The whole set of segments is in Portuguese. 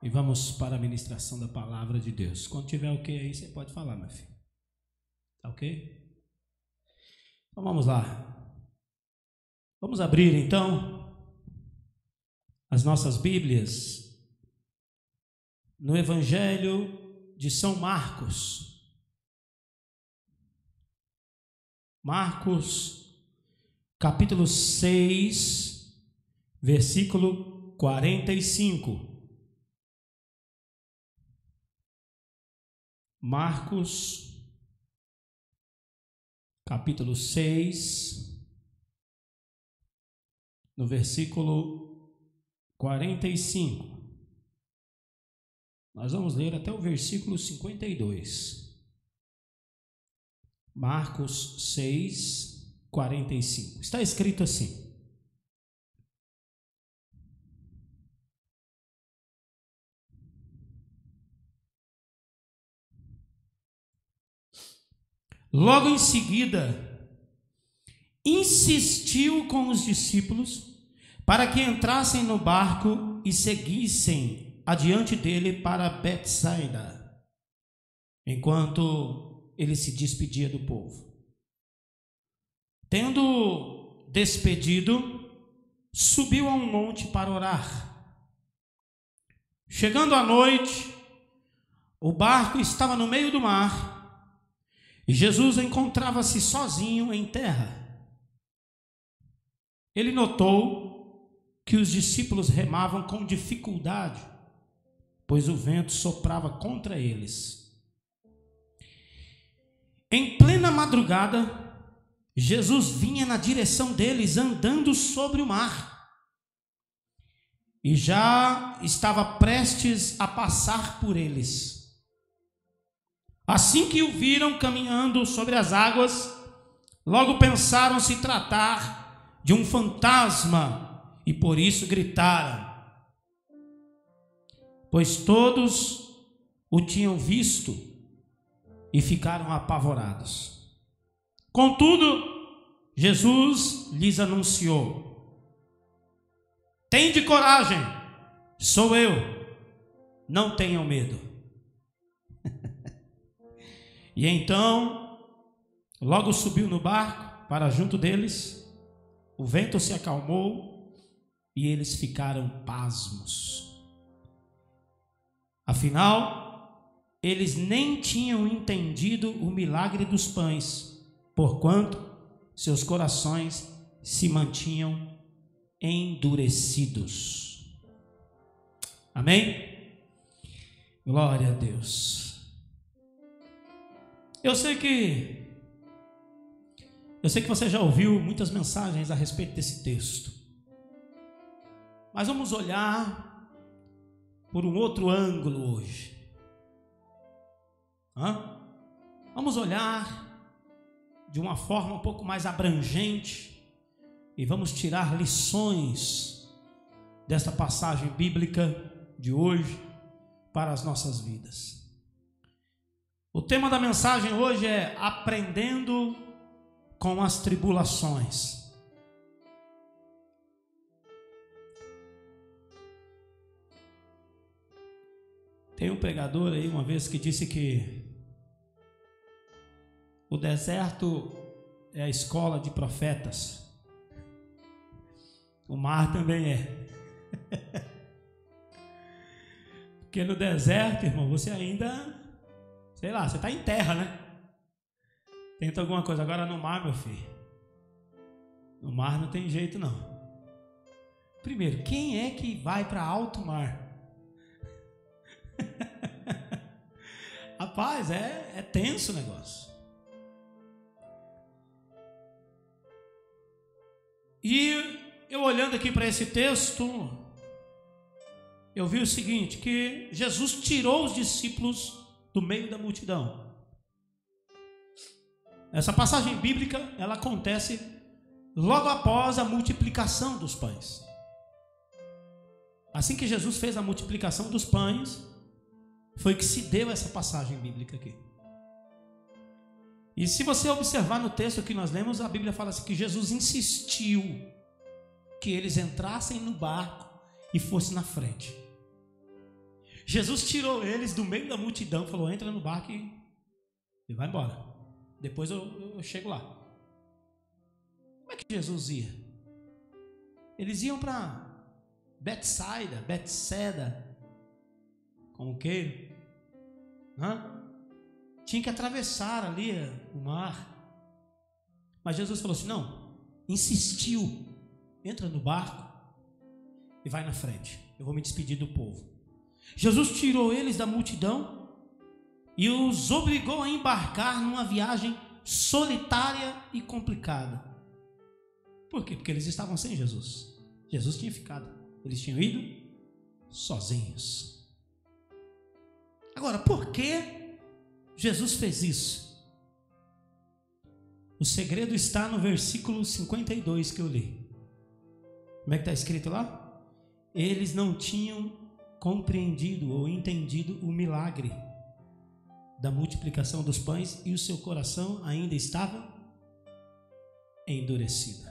E vamos para a ministração da palavra de Deus. Quando tiver ok aí, você pode falar, meu filho. Tá ok? Então vamos lá. Vamos abrir então as nossas Bíblias no Evangelho de São Marcos. Marcos, capítulo 6, versículo 45. Marcos, capítulo 6, no versículo 45. Nós vamos ler até o versículo 52. Marcos 6, 45. Está escrito assim: logo em seguida, insistiu com os discípulos para que entrassem no barco e seguissem adiante dele para Betsaida, enquanto ele se despedia do povo. Tendo despedido, subiu a um monte para orar. Chegando à noite, o barco estava no meio do mar e Jesus encontrava-se sozinho em terra. Ele notou que os discípulos remavam com dificuldade, pois o vento soprava contra eles. Em plena madrugada, Jesus vinha na direção deles andando sobre o mar e já estava prestes a passar por eles. Assim que o viram caminhando sobre as águas, logo pensaram se tratar de um fantasma e por isso gritaram, pois todos o tinham visto e ficaram apavorados. Contudo, Jesus lhes anunciou: tende coragem, sou eu, não tenham medo. E então, logo subiu no barco para junto deles, o vento se acalmou e eles ficaram pasmos. Afinal, eles nem tinham entendido o milagre dos pães, porquanto seus corações se mantinham endurecidos. Amém? Glória a Deus. Eu sei que você já ouviu muitas mensagens a respeito desse texto, mas vamos olhar por um outro ângulo hoje. Vamos olhar de uma forma um pouco mais abrangente e vamos tirar lições desta passagem bíblica de hoje para as nossas vidas. O tema da mensagem hoje é aprendendo com as tribulações. Tem um pregador aí uma vez que disse que o deserto é a escola de profetas. O mar também é. Porque no deserto, irmão, você ainda, sei lá, você está em terra, né? Tenta alguma coisa. Agora no mar, meu filho, no mar não tem jeito não. Primeiro, quem é que vai para alto mar? Rapaz, é tenso o negócio. E eu olhando aqui para esse texto, eu vi o seguinte, que Jesus tirou os discípulos do meio da multidão. Essa passagem bíblica, ela acontece logo após a multiplicação dos pães. Assim que Jesus fez a multiplicação dos pães, foi que se deu essa passagem bíblica aqui. E se você observar no texto que nós lemos, a Bíblia fala assim que Jesus insistiu que eles entrassem no barco e fossem na frente. Jesus tirou eles do meio da multidão, falou: entra no barco e vai embora. Depois eu chego lá. Como é que Jesus ia? Eles iam para Bethsaida, como queiro. Tinha que atravessar ali o mar. Mas Jesus falou assim: não, insistiu, entra no barco e vai na frente, eu vou me despedir do povo. Jesus tirou eles da multidão e os obrigou a embarcar numa viagem solitária e complicada. Por quê? Porque eles estavam sem Jesus. Jesus tinha ficado, eles tinham ido sozinhos. Agora, por que Jesus fez isso? O segredo está no versículo 52 que eu li. Como é que está escrito lá? Eles não tinham compreendido ou entendido o milagre da multiplicação dos pães e o seu coração ainda estava endurecido.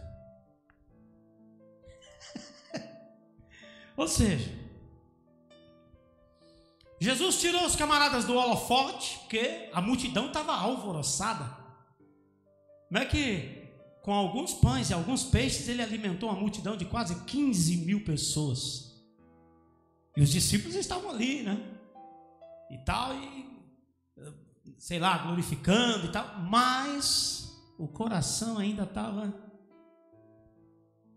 Ou seja, Jesus tirou os camaradas do holofote, porque a multidão estava alvoroçada. Não é que com alguns pães e alguns peixes ele alimentou uma multidão de quase 15 mil pessoas. E os discípulos estavam ali, né? E tal, sei lá, glorificando e tal. Mas o coração ainda estava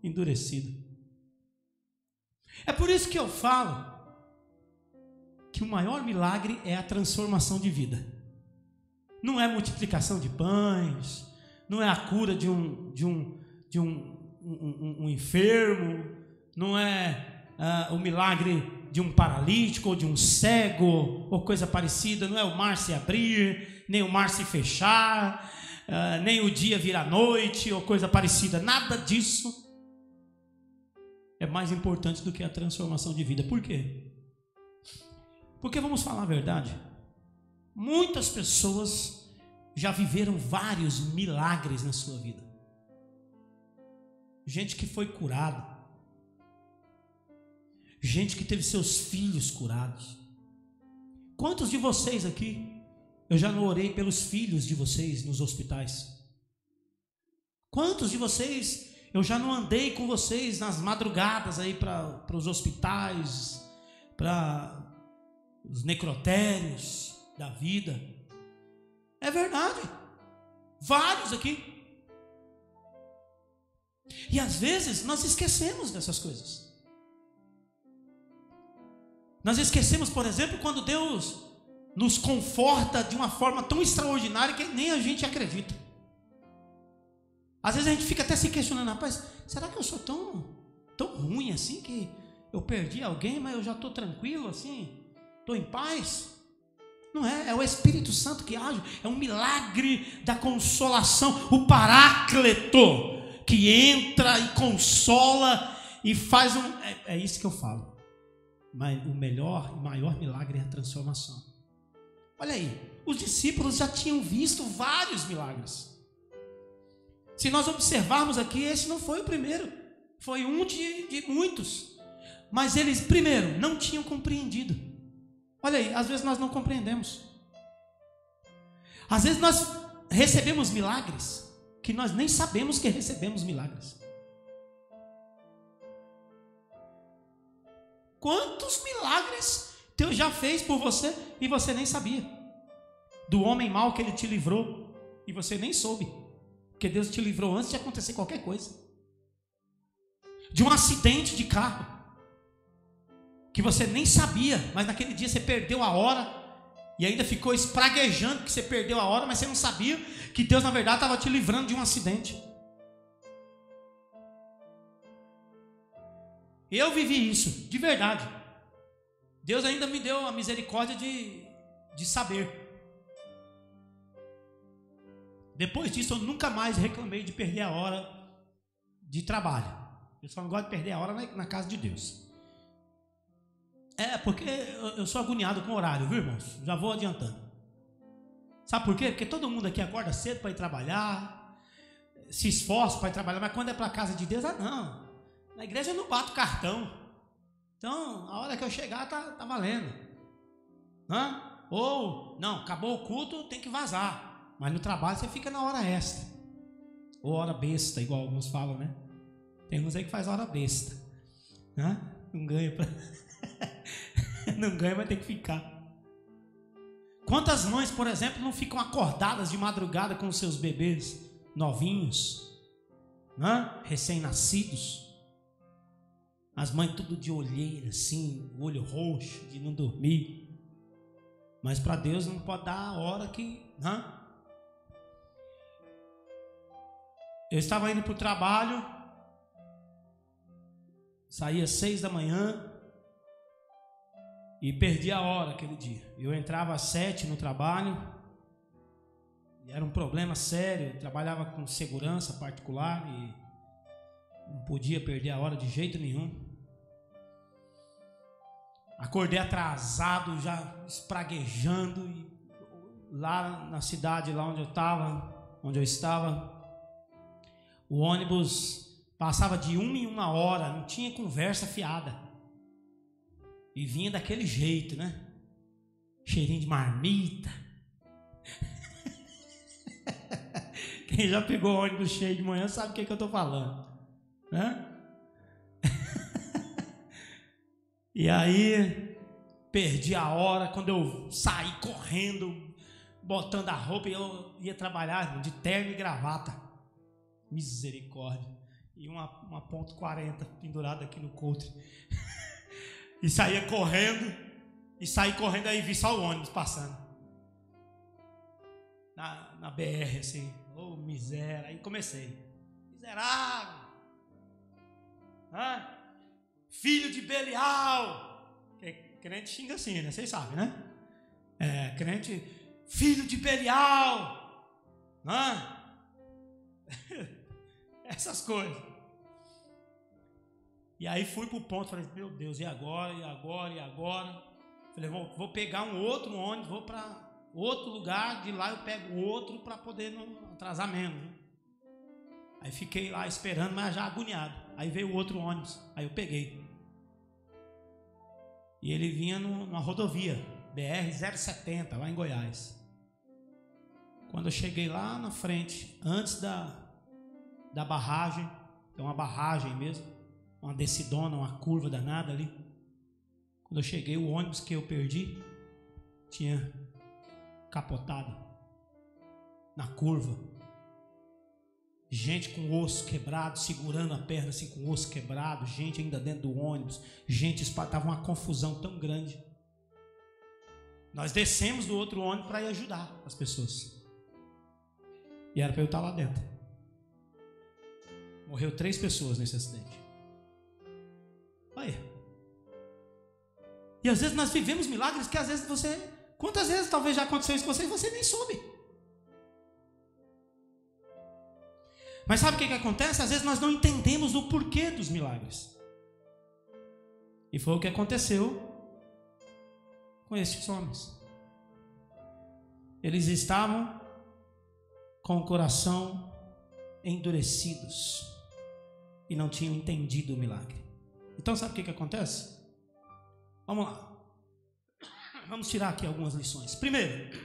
endurecido. É por isso que eu falo que o maior milagre é a transformação de vida. Não é a multiplicação de pães, não é a cura de um enfermo, não é o milagre de um paralítico ou de um cego ou coisa parecida, não é o mar se abrir, nem o mar se fechar, nem o dia virar noite ou coisa parecida. Nada disso é mais importante do que a transformação de vida. Por quê? Porque, vamos falar a verdade, muitas pessoas já viveram vários milagres na sua vida. Gente que foi curada, gente que teve seus filhos curados. Quantos de vocês aqui eu já não orei pelos filhos de vocês nos hospitais? Quantos de vocês eu já não andei com vocês nas madrugadas aí para os hospitais, para os necrotérios da vida? É verdade, vários aqui. E às vezes nós esquecemos dessas coisas. Nós esquecemos, por exemplo, quando Deus nos conforta de uma forma tão extraordinária que nem a gente acredita. Às vezes a gente fica até se questionando: rapaz, será que eu sou tão ruim assim que eu perdi alguém, mas eu já estou tranquilo assim, estou em paz? Não é, é o Espírito Santo que age, é um milagre da consolação, o Paráclito que entra e consola e faz é isso que eu falo. Mas o melhor e maior milagre é a transformação. Olha aí, os discípulos já tinham visto vários milagres. Se nós observarmos aqui, esse não foi o primeiro, foi um de muitos. Mas eles, primeiro, não tinham compreendido. Olha aí, às vezes nós não compreendemos. Às vezes nós recebemos milagres que nós nem sabemos que recebemos milagres. Quantos milagres Deus já fez por você e você nem sabia? Do homem mau que ele te livrou e você nem soube, porque Deus te livrou antes de acontecer qualquer coisa. De um acidente de carro que você nem sabia, mas naquele dia você perdeu a hora e ainda ficou espraguejando que você perdeu a hora, mas você não sabia que Deus na verdade estava te livrando de um acidente. Eu vivi isso, de verdade. Deus ainda me deu a misericórdia de saber. Depois disso eu nunca mais reclamei de perder a hora de trabalho. Eu só não gosto de perder a hora na casa de Deus. É, porque eu sou agoniado com o horário, viu, irmãos? Já vou adiantando. Sabe por quê? Porque todo mundo aqui acorda cedo para ir trabalhar, se esforça para ir trabalhar, mas quando é para a casa de Deus, não. Na igreja eu não bato cartão. Então, a hora que eu chegar, tá valendo. Ou, não, acabou o culto, tem que vazar. Mas no trabalho você fica na hora extra. Ou hora besta, igual alguns falam, né? Tem uns aí que faz hora besta. Não ganha pra... Não ganha, vai ter que ficar. Quantas mães, por exemplo, não ficam acordadas de madrugada com os seus bebês novinhos, recém-nascidos? As mães tudo de olheira, assim, olho roxo, de não dormir. Mas para Deus não pode dar a hora que... Eu estava indo para o trabalho, saía às 6 da manhã e perdi a hora aquele dia. Eu entrava às 7 no trabalho, e era um problema sério. Eu trabalhava com segurança particular e não podia perder a hora de jeito nenhum. Acordei atrasado, já espraguejando, e lá na cidade, lá onde eu estava, o ônibus passava de 1 em 1 hora, não tinha conversa fiada. E vinha daquele jeito, né? Cheirinho de marmita. Quem já pegou ônibus cheio de manhã sabe o que eu estou falando, né? E aí, perdi a hora. Quando eu saí correndo, botando a roupa, e eu ia trabalhar de terno e gravata. Misericórdia. E uma ponto .40 pendurada aqui no couro. E saí correndo, aí vi só o ônibus passando. Na BR, assim. Oh, miséria. Aí comecei. Miserável. Filho de Belial. Crente xinga assim, né? Vocês sabem, né? Crente, filho de Belial. Essas coisas. E aí fui pro ponto, falei, meu Deus, e agora? Falei, vou pegar um outro ônibus, vou para outro lugar, de lá eu pego outro para poder não atrasar menos, né? Aí fiquei lá esperando, mas já agoniado. Aí veio o outro ônibus, aí eu peguei. E ele vinha numa rodovia, BR-070, lá em Goiás. Quando eu cheguei lá na frente, antes da barragem, tem uma barragem mesmo, uma descidona, uma curva danada ali. Quando eu cheguei, o ônibus que eu perdi tinha capotado na curva. Gente com osso quebrado, segurando a perna assim com o osso quebrado, gente ainda dentro do ônibus, gente estava uma confusão tão grande. Nós descemos do outro ônibus para ir ajudar as pessoas. E era para eu estar lá dentro. Morreu 3 pessoas nesse acidente. Olha. E às vezes nós vivemos milagres que às vezes você... Quantas vezes talvez já aconteceu isso com você e você nem soube? Mas sabe o que acontece? Às vezes nós não entendemos o porquê dos milagres. E foi o que aconteceu com estes homens. Eles estavam com o coração endurecidos e não tinham entendido o milagre. Então sabe o que acontece? Vamos lá. Vamos tirar aqui algumas lições. Primeiro,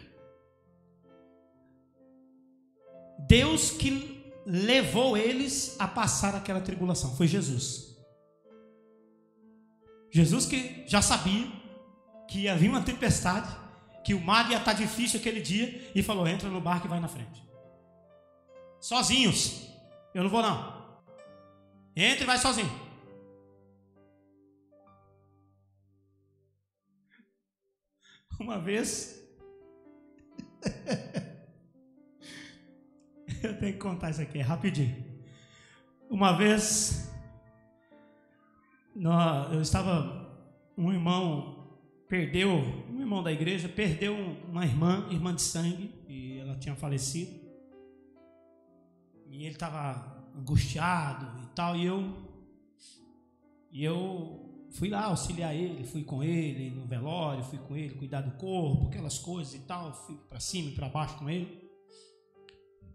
Deus que levou eles a passar aquela tribulação foi Jesus. Jesus que já sabia que ia vir uma tempestade, que o mar ia estar difícil aquele dia, e falou, entra no barco e vai na frente. Sozinhos. Eu não vou não. Entra e vai sozinho. Uma vez eu tenho que contar isso aqui rapidinho. Uma vez eu estava, um irmão da igreja perdeu uma irmã de sangue, e ela tinha falecido, e ele estava angustiado e tal, e eu fui lá auxiliar ele, fui com ele no velório, fui com ele cuidar do corpo, aquelas coisas e tal, fui para cima e para baixo com ele.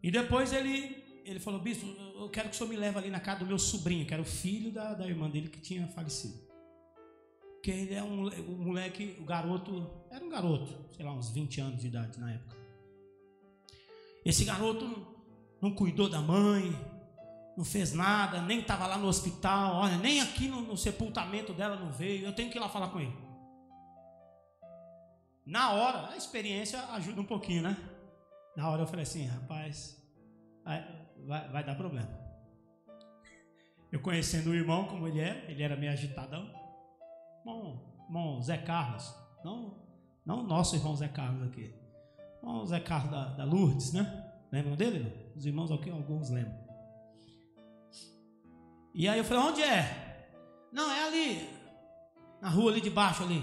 E depois ele falou, bispo, eu quero que o senhor me leve ali na casa do meu sobrinho, que era o filho da irmã dele que tinha falecido. que ele é um moleque, o garoto, era um garoto, sei lá, uns 20 anos de idade na época. Esse garoto não cuidou da mãe, não fez nada, nem estava lá no hospital, olha, nem aqui no sepultamento dela não veio, eu tenho que ir lá falar com ele. Na hora, a experiência ajuda um pouquinho, né? Na hora eu falei assim, rapaz, vai dar problema. Eu conhecendo o irmão como ele era meio agitadão. Irmão Zé Carlos, não o nosso irmão Zé Carlos aqui. O Zé Carlos da Lourdes, né? Lembram dele? Os irmãos aqui, alguns lembram. E aí eu falei, onde é? Não, é ali, na rua ali de baixo ali.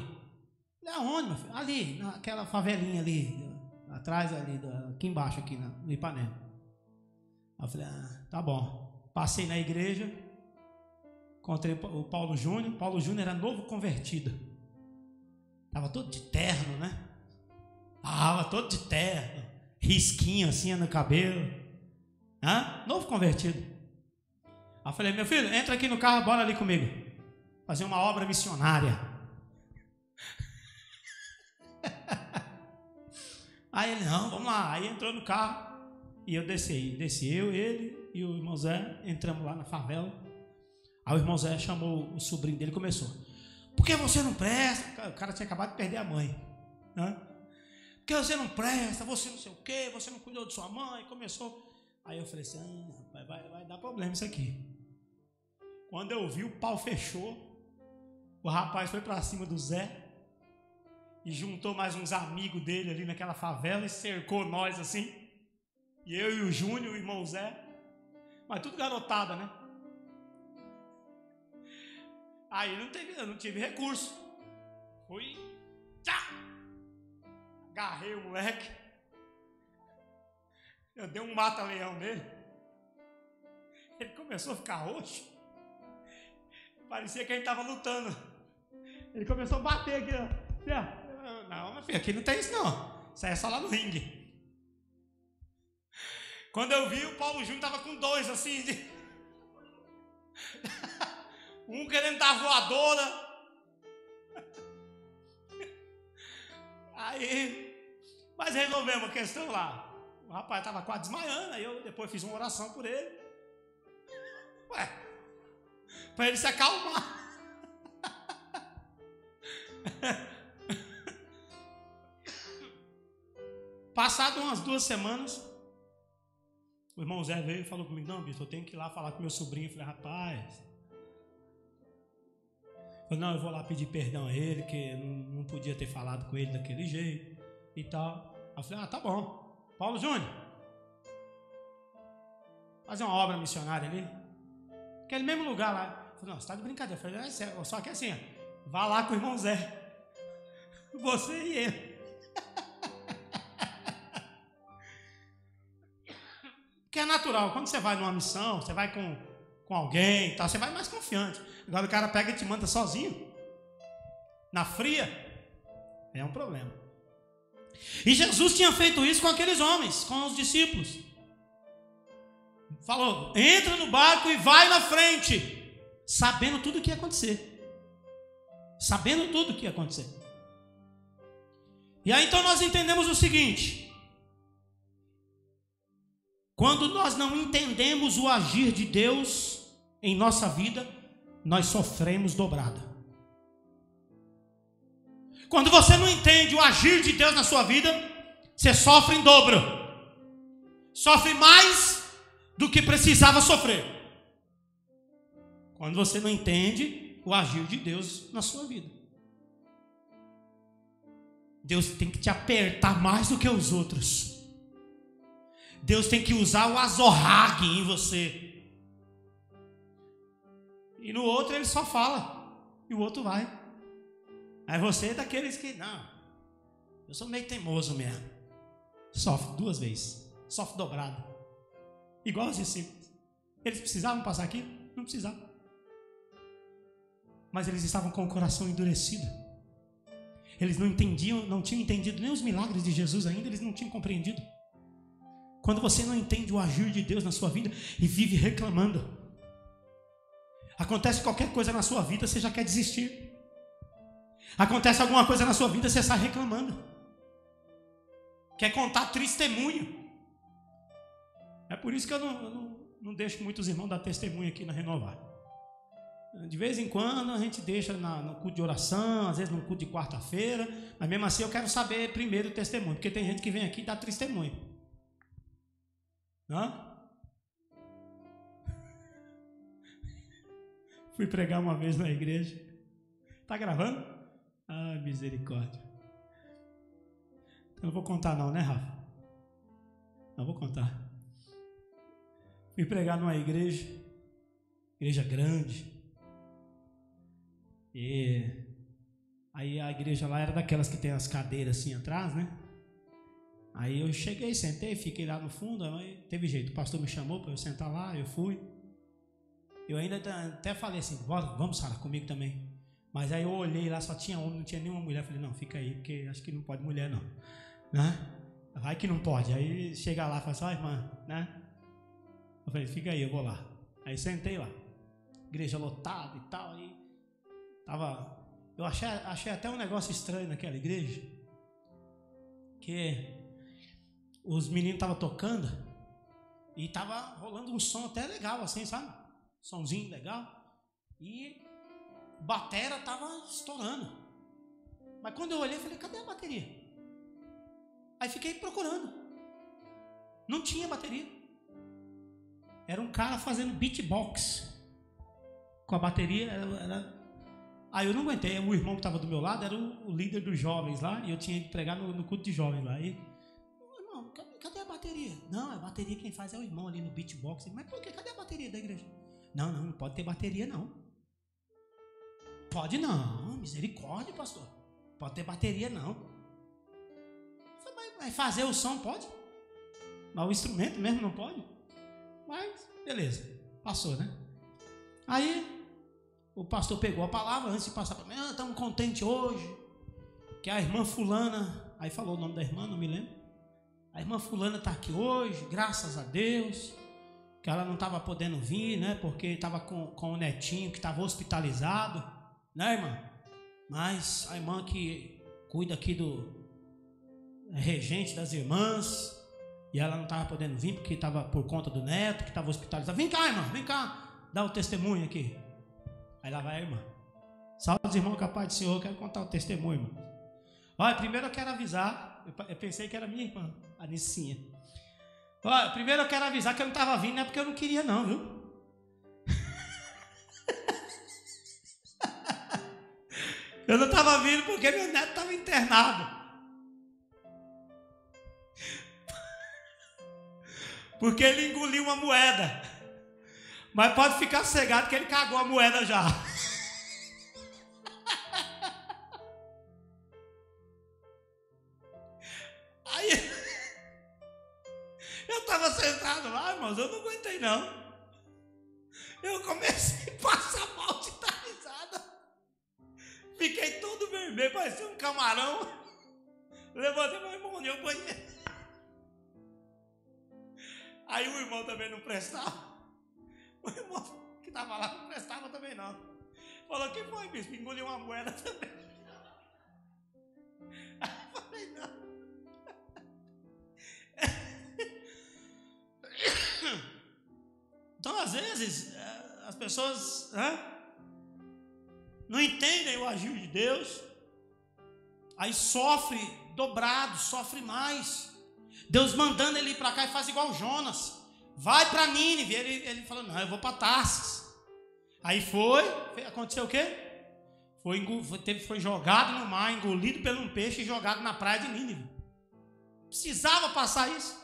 É aonde, meu filho? Ali, naquela favelinha ali, atrás ali, aqui embaixo, aqui no Ipanema. Aí eu falei, tá bom. Passei na igreja, encontrei o Paulo Júnior. Paulo Júnior era novo convertido. Estava todo de terno, né? Estava todo de terno, risquinho assim no cabelo. Novo convertido. Aí eu falei, meu filho, entra aqui no carro, bora ali comigo. Fazer uma obra missionária. Aí ele, não, vamos lá. Aí entrou no carro e eu desci eu, ele e o irmão Zé, entramos lá na favela. Aí o irmão Zé chamou o sobrinho dele e começou, por que você não presta? O cara tinha acabado de perder a mãe, né? Por que você não presta? Você não sei o quê, você não cuidou de sua mãe. Começou. Aí eu falei assim, rapaz, vai dar problema isso aqui. Quando eu vi, o pau fechou. O rapaz foi para cima do Zé e juntou mais uns amigos dele ali naquela favela e cercou nós assim. E eu e o Júnior, o irmão Zé, mas tudo garotada, né? Aí eu não tive recurso. Fui, agarrei o moleque. Eu dei um mata-leão nele. Ele começou a ficar roxo. Parecia que a gente estava lutando. Ele começou a bater aqui, ó. Não, meu filho, aqui não tem isso não. Isso aí é só lá no ringue. Quando eu vi, o Paulo Júnior estava com dois assim. Um querendo dar voadora. Aí, mas resolvemos a questão lá. O rapaz estava quase desmaiando. Aí eu depois fiz uma oração por ele. Para ele se acalmar. Passado umas 2 semanas, o irmão Zé veio e falou comigo, não, bicho, eu tenho que ir lá falar com meu sobrinho. Eu falei, rapaz, eu vou lá pedir perdão a ele, que não podia ter falado com ele daquele jeito e tal. Eu falei, tá bom. Paulo Júnior, fazer uma obra missionária ali, aquele mesmo lugar lá. Eu falei, não, você está de brincadeira. Eu falei, só que assim, vá lá com o irmão Zé, você e ele. Porque é natural, quando você vai numa missão, você vai com alguém, tal, você vai mais confiante. Agora o cara pega e te manda sozinho, na fria, é um problema. E Jesus tinha feito isso com aqueles homens, com os discípulos. Falou, entra no barco e vai na frente, sabendo tudo o que ia acontecer. Sabendo tudo o que ia acontecer. E aí então nós entendemos o seguinte: quando nós não entendemos o agir de Deus em nossa vida, nós sofremos dobrada. Quando você não entende o agir de Deus na sua vida, você sofre em dobro. Sofre mais do que precisava sofrer. Quando você não entende o agir de Deus na sua vida. Deus tem que te apertar mais do que os outros. Deus tem que usar o azorrague em você. E no outro ele só fala. E o outro vai. Aí você é daqueles que, não, eu sou meio teimoso mesmo. Sofre 2 vezes. Sofre dobrado. Igual os discípulos. Eles precisavam passar aqui? Não precisavam. Mas eles estavam com o coração endurecido. Eles não entendiam, não tinham entendido nem os milagres de Jesus ainda. Eles não tinham compreendido. Quando você não entende o agir de Deus na sua vida e vive reclamando, acontece qualquer coisa na sua vida, você já quer desistir. Acontece alguma coisa na sua vida, você sai reclamando. Quer contar testemunho. É por isso que eu não deixo muitos irmãos dar testemunho aqui na Renovar. De vez em quando a gente deixa no culto de oração, às vezes no culto de quarta-feira, mas mesmo assim eu quero saber primeiro o testemunho, porque tem gente que vem aqui e dá testemunho. Não? Fui pregar uma vez na igreja. Tá gravando? Ah, misericórdia. Eu não vou contar não, né, Rafa? Não vou contar. Fui pregar numa igreja grande. E aí a igreja lá era daquelas que tem as cadeiras assim atrás, né? Aí eu cheguei, sentei, fiquei lá no fundo, aí teve jeito, o pastor me chamou para eu sentar lá, eu fui. Eu ainda até falei assim, vamos, Sara, comigo também. Mas aí eu olhei lá, só tinha homem, não tinha nenhuma mulher. Falei, não, fica aí, porque acho que não pode mulher não, né? Vai que não pode. Aí chega lá e fala assim, ó, irmã, né? Eu falei, fica aí, eu vou lá. Aí sentei lá, igreja lotada e tal, aí eu achei até um negócio estranho naquela igreja, que os meninos estavam tocando e estava rolando um som até legal assim, sabe? Sonzinho legal. E a batera estava estourando. Mas quando eu olhei, eu falei, cadê a bateria? Aí fiquei procurando. Não tinha bateria. Era um cara fazendo beatbox com a bateria. Aí eu não aguentei. O irmão que estava do meu lado era o líder dos jovens lá, e eu tinha que pregar no culto de jovens lá. Aí, irmão, cadê a bateria? Não, a bateria quem faz é o irmão ali no beatbox. Mas por quê? Cadê a bateria da igreja? Não pode ter bateria não. Pode não, misericórdia, pastor. Pode ter bateria não. Mas fazer o som pode? Mas o instrumento mesmo não pode? Mas, beleza, passou, né? Aí, o pastor pegou a palavra antes de passar para mim. Estamos contentes hoje, que a irmã fulana, aí falou o nome da irmã, não me lembro. A irmã fulana está aqui hoje, graças a Deus, que ela não estava podendo vir, né? Porque estava com o netinho que estava hospitalizado, né, irmã? Mas a irmã que cuida aqui do regente das irmãs, e ela não estava podendo vir porque estava por conta do neto que estava hospitalizado. Vem cá, irmã, vem cá, dá o testemunho aqui. Aí lá vai a irmã. Salve os irmãos, capaz do Senhor, eu quero contar o testemunho, irmão. Olha, primeiro eu quero avisar, eu pensei que era minha irmã, a Nicinha. Olha, primeiro eu quero avisar que eu não estava vindo, não é porque eu não queria não, viu? Eu não estava vindo porque meu neto estava internado. Porque ele engoliu uma moeda. Mas pode ficar cegado que ele cagou a moeda já. Aí eu estava sentado lá, irmãos, eu não aguentei não. Eu comecei a passar mal de dar risada. Fiquei todo vermelho, parecia um camarão. Levantei meu irmão, eu banheiro. Aí o irmão também não prestava. O irmão que estava lá não prestava também não. Falou, que foi, bispo? Engoliu uma moeda também. Aí eu falei, não. Então, às vezes, as pessoas não entendem o agir de Deus. Aí sofre dobrado, sofre mais. Deus mandando ele ir para cá e faz igual Jonas. Vai para Nínive. Ele falou, não, eu vou para Tarsis. Aí aconteceu o quê? Foi jogado no mar, engolido por um peixe e jogado na praia de Nínive. Precisava passar isso?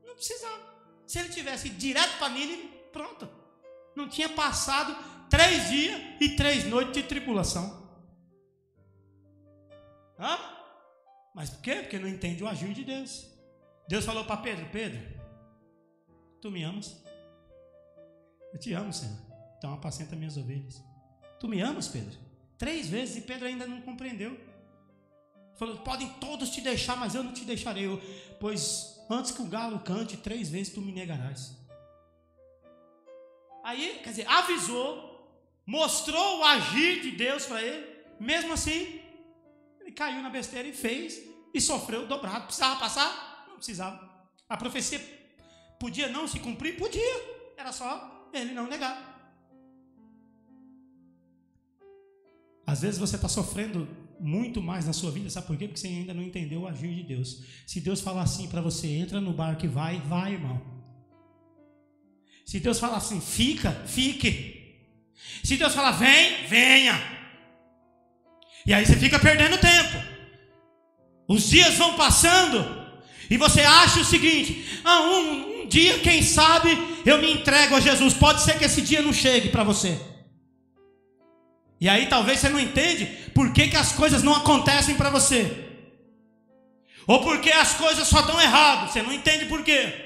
Não precisava. Se ele tivesse ido direto para Nínive, pronto. Não tinha passado 3 dias e 3 noites de tribulação. Mas por quê? Porque não entende o agir de Deus. Deus falou para Pedro, tu me amas? Eu te amo, Senhor. Então apacenta minhas ovelhas. Tu me amas, Pedro? 3 vezes, e Pedro ainda não compreendeu. Falou, podem todos te deixar, mas eu não te deixarei. Pois antes que o galo cante 3 vezes, tu me negarás. Aí, quer dizer, avisou, mostrou o agir de Deus para ele. Mesmo assim, caiu na besteira e fez, e sofreu dobrado. Precisava passar? Não precisava. A profecia podia não se cumprir? Podia. Era só ele não negar. Às vezes você está sofrendo muito mais na sua vida, sabe por quê? Porque você ainda não entendeu o agir de Deus. Se Deus falar assim para você, entra no barco e vai, irmão. Se Deus falar assim, fica, fique. Se Deus falar, vem, venha. E aí você fica perdendo tempo. Os dias vão passando e você acha o seguinte, um dia, quem sabe, eu me entrego a Jesus. Pode ser que esse dia não chegue para você. E aí talvez você não entende por que as coisas não acontecem para você. Ou porque as coisas só dão errado. Você não entende por quê.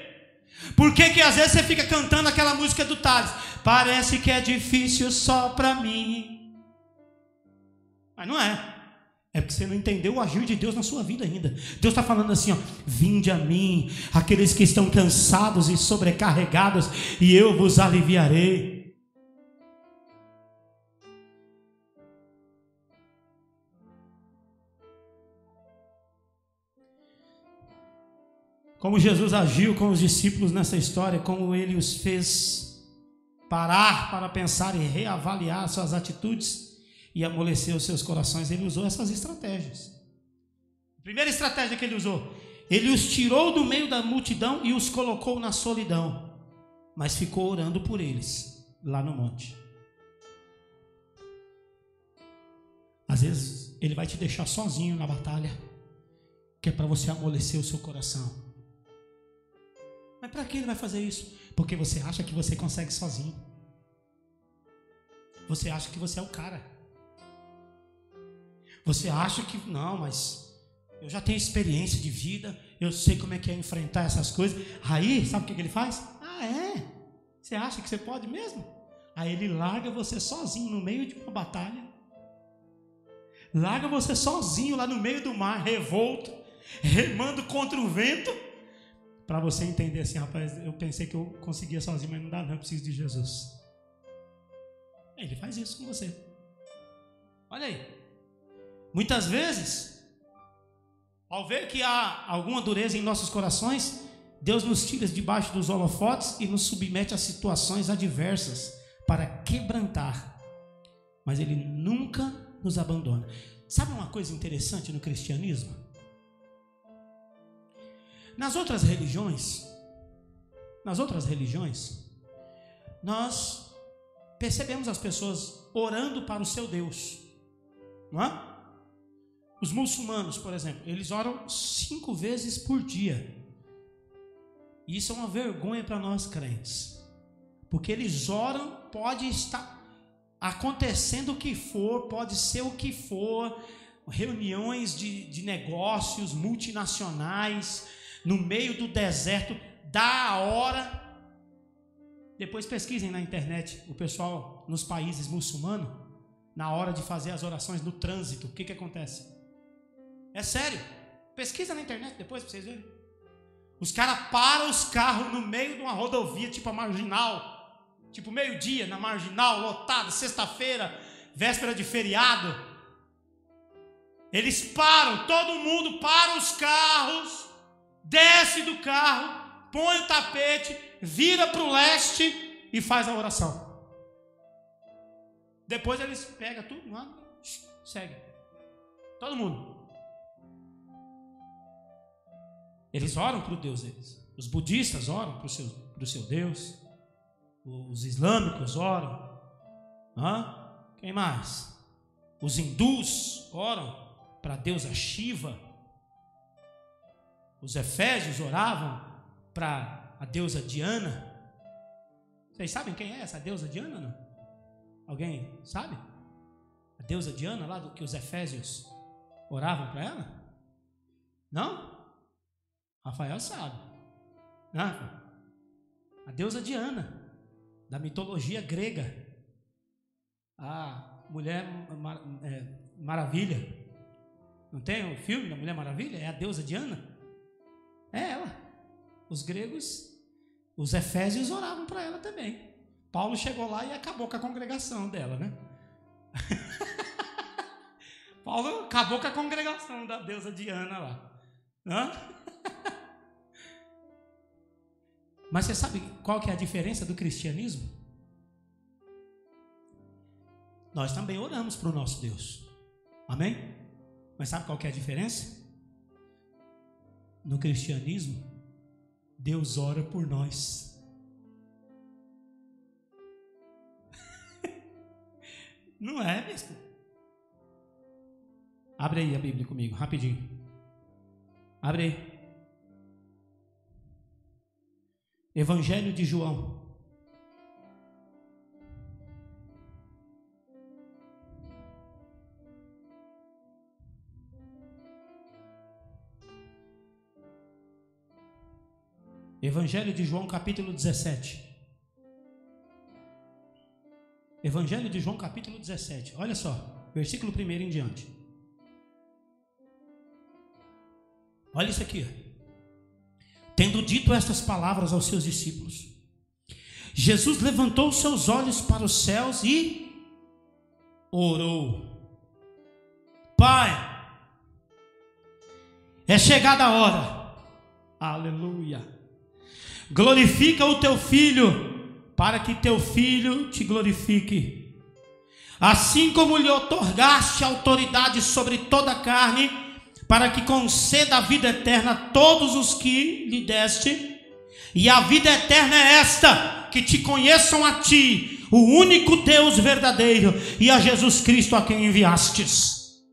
Por que às vezes você fica cantando aquela música do Thales? Parece que é difícil só para mim. Mas não é. É porque você não entendeu o agir de Deus na sua vida ainda. Deus está falando assim, ó, vinde a mim, aqueles que estão cansados e sobrecarregados, e eu vos aliviarei. Como Jesus agiu com os discípulos nessa história, como ele os fez parar para pensar e reavaliar suas atitudes e amolecer os seus corações, ele usou essas estratégias. A primeira estratégia que ele usou, ele os tirou do meio da multidão e os colocou na solidão, mas ficou orando por eles lá no monte. Às vezes ele vai te deixar sozinho na batalha, que é para você amolecer o seu coração. Mas para que ele vai fazer isso? Porque você acha que você consegue sozinho. Você acha que você é o cara. Você acha que, não, mas eu já tenho experiência de vida, eu sei como é que é enfrentar essas coisas. Aí, sabe o que ele faz? Você acha que você pode mesmo? Aí ele larga você sozinho no meio de uma batalha. Larga você sozinho lá no meio do mar, revolto, remando contra o vento. Para você entender assim, rapaz, eu pensei que eu conseguia sozinho, mas não dá não, eu preciso de Jesus. Ele faz isso com você. Olha aí. Muitas vezes, ao ver que há alguma dureza em nossos corações, Deus nos tira debaixo dos holofotes e nos submete a situações adversas para quebrantar. Mas Ele nunca nos abandona. Sabe uma coisa interessante no cristianismo? Nas outras religiões, nós percebemos as pessoas orando para o seu Deus, não é? Os muçulmanos, por exemplo, eles oram 5 vezes por dia. Isso é uma vergonha para nós crentes, porque eles oram, pode estar acontecendo o que for, pode ser o que for, reuniões de negócios multinacionais, no meio do deserto, da hora. Depois pesquisem na internet, o pessoal nos países muçulmanos, na hora de fazer as orações no trânsito, o que acontece? É sério, pesquisa na internet depois para vocês verem. Os caras param os carros no meio de uma rodovia, tipo a Marginal, tipo meio-dia na Marginal, lotado, sexta-feira, véspera de feriado. Eles param, todo mundo para os carros, desce do carro, põe o tapete, vira para o leste e faz a oração. Depois eles pegam tudo, segue. Todo mundo. Eles oram para o Deus deles. Os budistas oram para o seu Deus. Os islâmicos oram. Quem mais? Os hindus oram para a deusa Shiva. Os efésios oravam para a deusa Diana. Vocês sabem quem é essa deusa Diana, não? Alguém sabe? A deusa Diana lá do que os efésios oravam para ela? Não? Rafael sabe. A deusa Diana, da mitologia grega. A Mulher Maravilha. Não tem o filme da Mulher Maravilha? É a deusa Diana? É ela. Os gregos, os efésios oravam para ela também. Paulo chegou lá e acabou com a congregação dela, né? Paulo acabou com a congregação da deusa Diana lá. Hã? Mas você sabe qual que é a diferença do cristianismo? Nós também oramos para o nosso Deus. Amém? Mas sabe qual que é a diferença? No cristianismo, Deus ora por nós. Não é, bispo? Abre aí a Bíblia comigo, rapidinho. Abre aí. Evangelho de João. Evangelho de João, capítulo 17. Evangelho de João, capítulo 17. Olha só, versículo 1 em diante. Olha isso aqui. Tendo dito estas palavras aos seus discípulos, Jesus levantou seus olhos para os céus e orou: Pai, é chegada a hora. Aleluia. Glorifica o teu filho, para que teu filho te glorifique. Assim como lhe otorgaste autoridade sobre toda a carne, para que conceda a vida eterna a todos os que lhe deste. E a vida eterna é esta: que te conheçam a ti, o único Deus verdadeiro, e a Jesus Cristo a quem enviastes.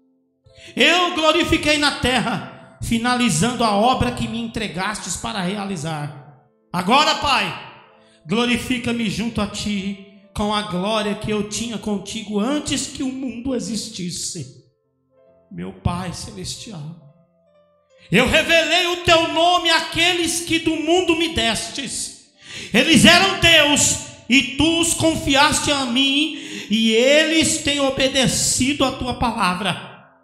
Eu glorifiquei na terra, finalizando a obra que me entregastes para realizar. Agora, Pai, glorifica-me junto a ti, com a glória que eu tinha contigo antes que o mundo existisse. Meu Pai celestial, eu revelei o teu nome àqueles que do mundo me destes. Eles eram teus e tu os confiaste a mim, e eles têm obedecido a tua palavra.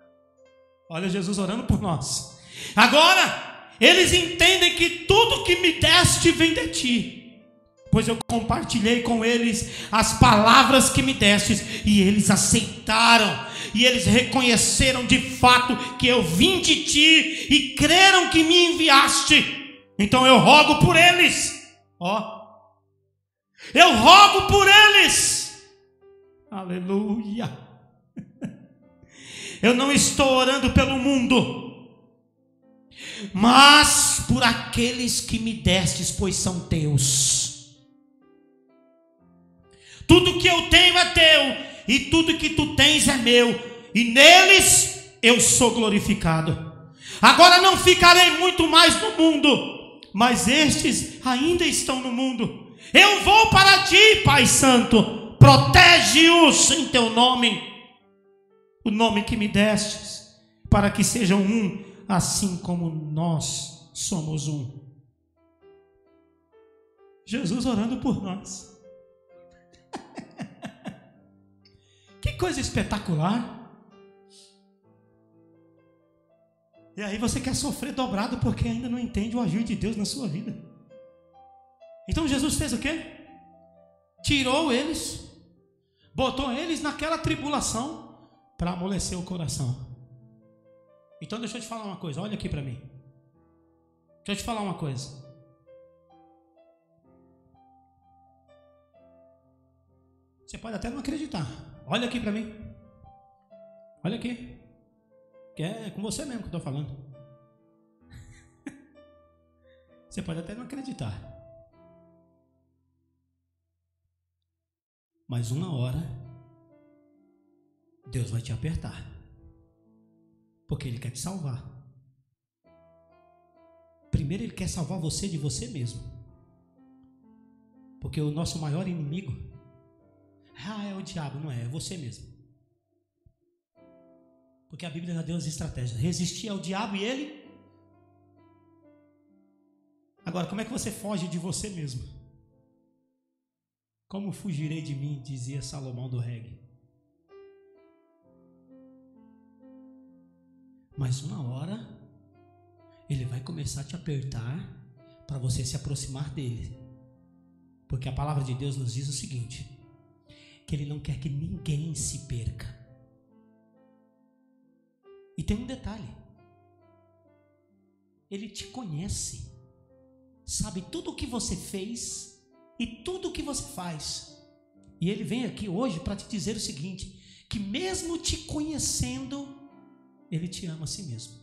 Olha Jesus orando por nós. Agora eles entendem que tudo que me deste vem de ti, pois eu compartilhei com eles as palavras que me destes, e eles aceitaram, e eles reconheceram de fato que eu vim de ti, e creram que me enviaste. Então eu rogo por eles, eu rogo por eles, aleluia. Eu não estou orando pelo mundo, mas por aqueles que me destes, pois são teus. Tudo que eu tenho é teu, e tudo que tu tens é meu, e neles eu sou glorificado. Agora não ficarei muito mais no mundo, mas estes ainda estão no mundo. Eu vou para ti, Pai Santo, protege-os em teu nome, o nome que me destes, para que sejam um, assim como nós somos um. Jesus orando por nós. Que coisa espetacular. E aí você quer sofrer dobrado porque ainda não entende o agir de Deus na sua vida. Então Jesus fez o quê? Tirou eles, botou eles naquela tribulação para amolecer o coração. Então deixa eu te falar uma coisa, olha aqui para mim. Deixa eu te falar uma coisa. Você pode até não acreditar. Olha aqui para mim. Olha aqui. Que é com você mesmo que eu estou falando. Você pode até não acreditar. Mas uma hora Deus vai te apertar. Porque Ele quer te salvar. Primeiro Ele quer salvar você de você mesmo. Porque o nosso maior inimigo é o diabo, não é? É você mesmo. Porque a Bíblia dá a Deus estratégia. Resistir ao diabo e ele. Agora, como é que você foge de você mesmo? Como fugirei de mim, dizia Salomão do reggae. Mas uma hora Ele vai começar a te apertar para você se aproximar dele. Porque a palavra de Deus nos diz o seguinte: que Ele não quer que ninguém se perca. E tem um detalhe: Ele te conhece, sabe tudo o que você fez e tudo o que você faz. E Ele vem aqui hoje para te dizer o seguinte: que mesmo te conhecendo, Ele te ama a si mesmo.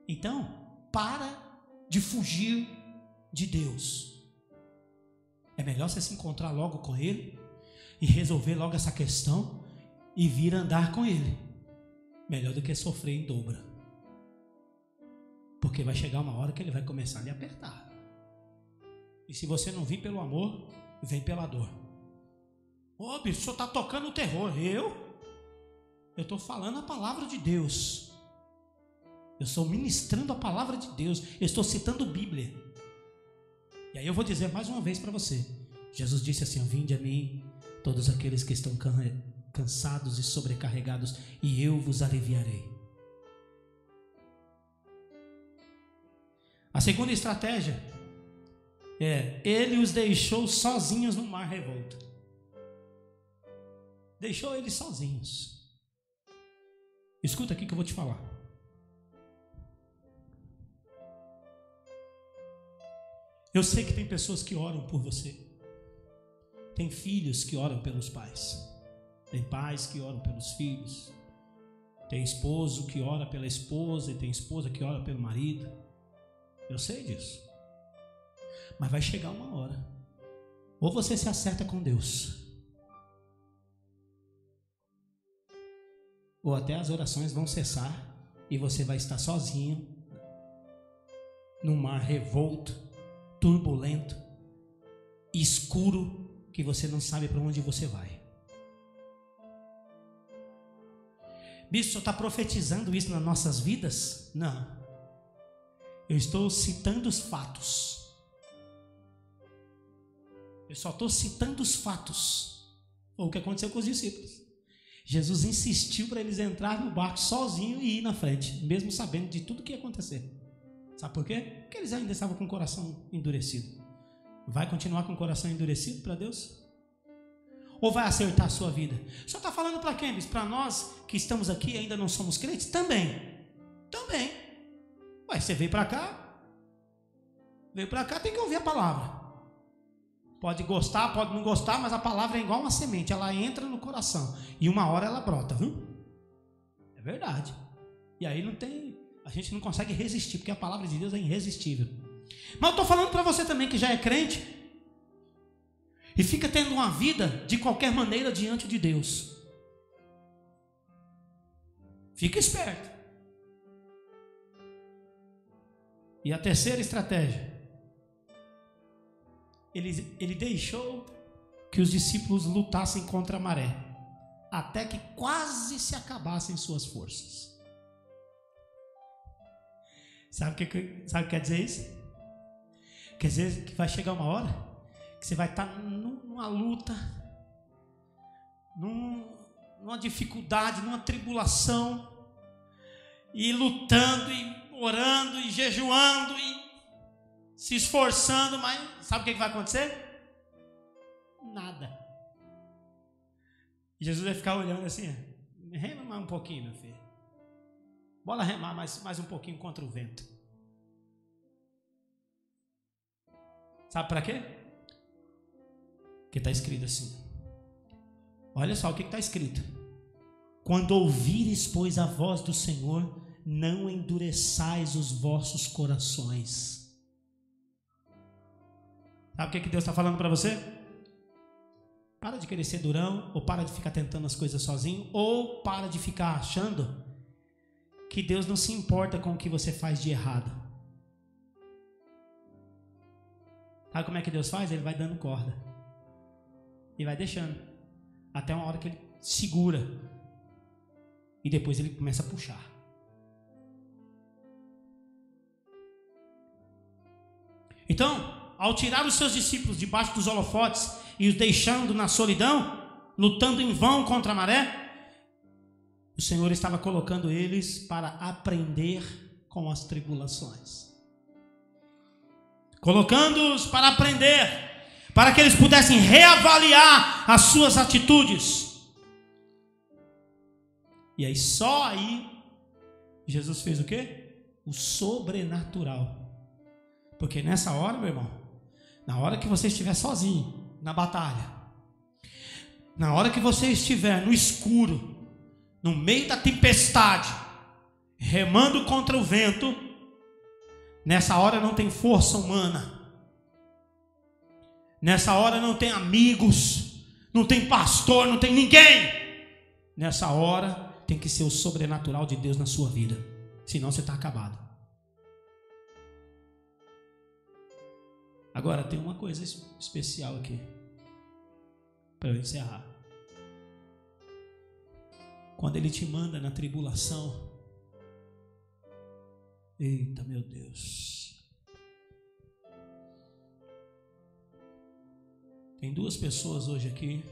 Então, para de fugir de Deus. É melhor você se encontrar logo com Ele e resolver logo essa questão e vir andar com Ele. Melhor do que sofrer em dobra. Porque vai chegar uma hora que Ele vai começar a lhe apertar. E se você não vir pelo amor, vem pela dor. Ô, bicho, o senhor está tocando o terror. Eu estou falando a palavra de Deus. Eu estou ministrando a palavra de Deus. Eu estou citando Bíblia. E aí eu vou dizer mais uma vez para você. Jesus disse assim: vinde a mim, todos aqueles que estão cansados e sobrecarregados, e eu vos aliviarei. A segunda estratégia é: Ele os deixou sozinhos no mar revolto. Deixou eles sozinhos. Escuta aqui que eu vou te falar. Eu sei que tem pessoas que oram por você. Tem filhos que oram pelos pais. Tem pais que oram pelos filhos. Tem esposo que ora pela esposa e tem esposa que ora pelo marido. Eu sei disso. Mas vai chegar uma hora. Ou você se acerta com Deus, ou até as orações vão cessar e você vai estar sozinho num mar revolto, turbulento, escuro, que você não sabe para onde você vai. Bispo, o senhor está profetizando isso nas nossas vidas? Não. Eu estou citando os fatos. Eu só estou citando os fatos. Foi o que aconteceu com os discípulos. Jesus insistiu para eles entrarem no barco sozinho e ir na frente, mesmo sabendo de tudo que ia acontecer. Sabe por quê? Porque eles ainda estavam com o coração endurecido. Vai continuar com o coração endurecido para Deus? Ou vai acertar a sua vida? Só está falando para quem? Para nós que estamos aqui e ainda não somos crentes? Também. Ué, você veio para cá? Veio para cá, tem que ouvir a palavra. Pode gostar, pode não gostar, mas a palavra é igual uma semente. Ela entra no coração e uma hora ela brota, viu? É verdade. E aí a gente não consegue resistir, porque a palavra de Deus é irresistível. Mas eu estou falando para você também que já é crente e fica tendo uma vida de qualquer maneira diante de Deus. Fica esperto. E a terceira estratégia: ele deixou que os discípulos lutassem contra a maré, até que quase se acabassem suas forças. Sabe o que quer dizer isso? Quer dizer que vai chegar uma hora que você vai estar numa luta, numa dificuldade, numa tribulação, e lutando, e orando, e jejuando, e se esforçando, mas sabe o que vai acontecer? Nada. E Jesus vai ficar olhando assim: rema mais um pouquinho, meu filho. Bora remar mais um pouquinho contra o vento. Sabe para quê? Porque está escrito assim. Olha só o que está escrito: quando ouvires, pois, a voz do Senhor, não endureçais os vossos corações. Sabe o que Deus está falando para você? Para de querer ser durão, ou para de ficar tentando as coisas sozinho, ou para de ficar achando que Deus não se importa com o que você faz de errado. Sabe como é que Deus faz? Ele vai dando corda e vai deixando até uma hora que ele segura e depois ele começa a puxar. Então, ao tirar os seus discípulos debaixo dos holofotes e os deixando na solidão, lutando em vão contra a maré, o Senhor estava colocando eles para aprender com as tribulações. Colocando-os para aprender, para que eles pudessem reavaliar as suas atitudes. E aí só aí Jesus fez o quê? O sobrenatural. Porque nessa hora, meu irmão, na hora que você estiver sozinho na batalha, na hora que você estiver no escuro, no meio da tempestade, remando contra o vento, nessa hora não tem força humana, nessa hora não tem amigos, não tem pastor, não tem ninguém. Nessa hora tem que ser o sobrenatural de Deus na sua vida, senão você está acabado. Agora tem uma coisa especial aqui para eu encerrar. Quando Ele te manda na tribulação, eita meu Deus, tem duas pessoas hoje aqui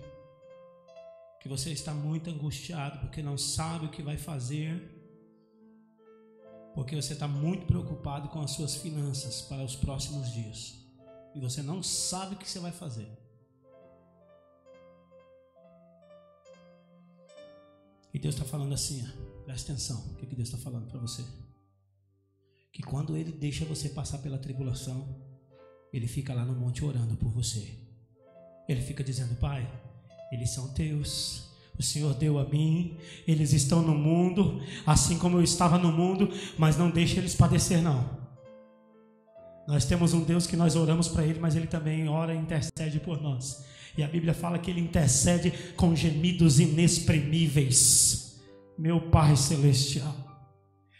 que você está muito angustiado porque não sabe o que vai fazer, porque você está muito preocupado com as suas finanças para os próximos dias e você não sabe o que você vai fazer. E Deus está falando assim, ó, presta atenção, o que Deus está falando para você? Que quando Ele deixa você passar pela tribulação, Ele fica lá no monte orando por você. Ele fica dizendo: Pai, eles são teus, o Senhor deu a mim, eles estão no mundo, assim como eu estava no mundo, mas não deixa eles padecer não. Nós temos um Deus que nós oramos para Ele, mas Ele também ora e intercede por nós. E a Bíblia fala que Ele intercede com gemidos inexprimíveis. Meu Pai Celestial,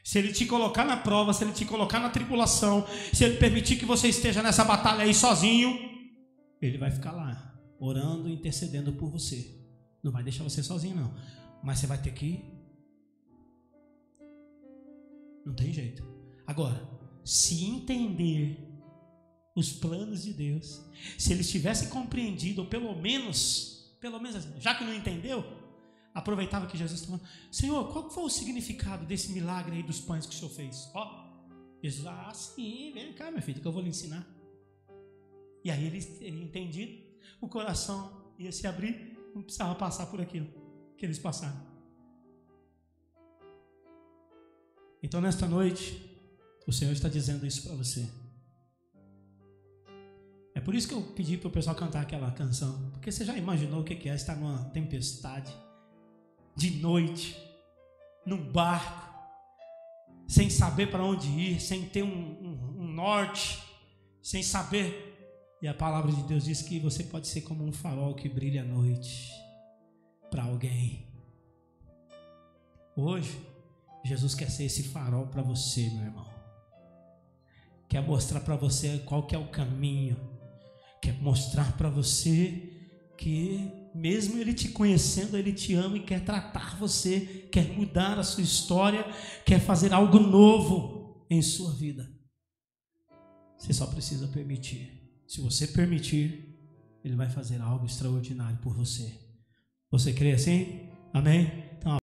se Ele te colocar na prova, se Ele te colocar na tribulação, se Ele permitir que você esteja nessa batalha aí sozinho, Ele vai ficar lá, orando e intercedendo por você. Não vai deixar você sozinho não, mas você vai ter que ir. Não tem jeito. Agora, se entender os planos de Deus, se eles tivessem compreendido, ou pelo menos, já que não entendeu, aproveitava que Jesus estava falando: Senhor, qual foi o significado desse milagre aí dos pães que o Senhor fez? Jesus, sim, vem cá, meu filho, que eu vou lhe ensinar. E aí ele entendido, o coração ia se abrir, não precisava passar por aquilo que eles passaram. Então nesta noite, o Senhor está dizendo isso para você. É por isso que eu pedi para o pessoal cantar aquela canção, porque você já imaginou o que é estar numa tempestade, de noite, num barco, sem saber para onde ir, sem ter um norte, sem saber. E a palavra de Deus diz que você pode ser como um farol que brilha à noite para alguém. Hoje, Jesus quer ser esse farol para você, meu irmão. Quer mostrar para você qual que é o caminho. Quer mostrar para você que mesmo Ele te conhecendo, Ele te ama e quer tratar você, quer mudar a sua história, quer fazer algo novo em sua vida. Você só precisa permitir. Se você permitir, Ele vai fazer algo extraordinário por você. Você crê assim? Amém?